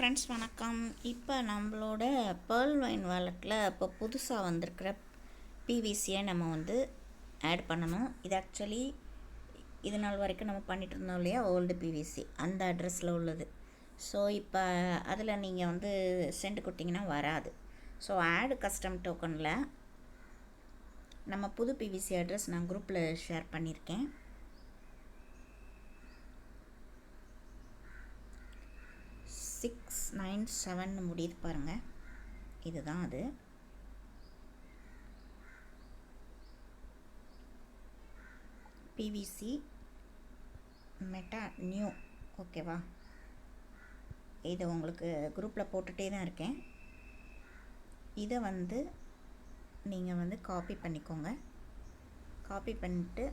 Friends வணக்கம். இப்போ நம்மளோட பேர்ல் வைன் வாலெட்டில் இப்போ புதுசாக வந்திருக்கிற பிவிசியை நம்ம வந்து ஆட் பண்ணணும். இது ஆக்சுவலி இது நாள் வரைக்கும் நம்ம பண்ணிகிட்டு இருந்தோம் இல்லையா, ஓல்டு பிவிசி அந்த அட்ரஸில் உள்ளது. ஸோ இப்போ அதில் நீங்கள் வந்து சென்ட் கொடுத்தீங்கன்னா வராது. ஸோ ஆட் கஸ்டம் டோக்கனில் நம்ம புது பிவிசி அட்ரஸ் நான் குரூப்பில் ஷேர் பண்ணியிருக்கேன். 697 முடியுது பாருங்கள், இதுதான் அது. பிவிசி மெட்டா நியூ, ஓகேவா? இதை உங்களுக்கு குரூப்பில் போட்டுகிட்டே தான் இருக்கேன். இதை வந்து நீங்கள் வந்து காப்பி பண்ணிக்கோங்க. காப்பி பண்ணிட்டு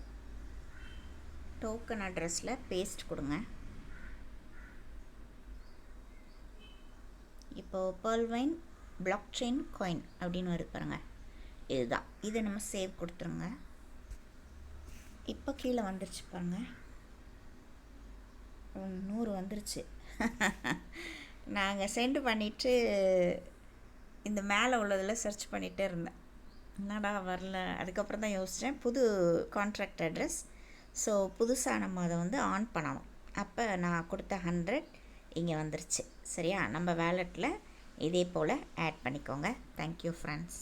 டோக்கன் அட்ரஸில் பேஸ்ட் கொடுங்க. இப்போது Pearlvine blockchain coin அப்படின்னு வருது பாருங்கள், இதுதான். இதை நம்ம சேவ் கொடுத்துருங்க. இப்போ கீழே வந்துருச்சு பாருங்கள், 100 வந்துருச்சு. நாங்கள் சென்ட் பண்ணிவிட்டு இந்த மேலே உள்ளதில் சர்ச் பண்ணிகிட்டே இருந்தேன், என்னடா வரல. அதுக்கப்புறம் தான் யோசித்தேன், புது கான்ட்ராக்ட் அட்ரஸ். ஸோ புதுசாக நம்ம அதை வந்து ஆன் பண்ணணும். அப்போ நான் கொடுத்த 100 இங்கே வந்துருச்சு. சரியா? நம்ம வேலெட்டில் இதே போல் ஆட் பண்ணிக்கோங்க. Thank you friends.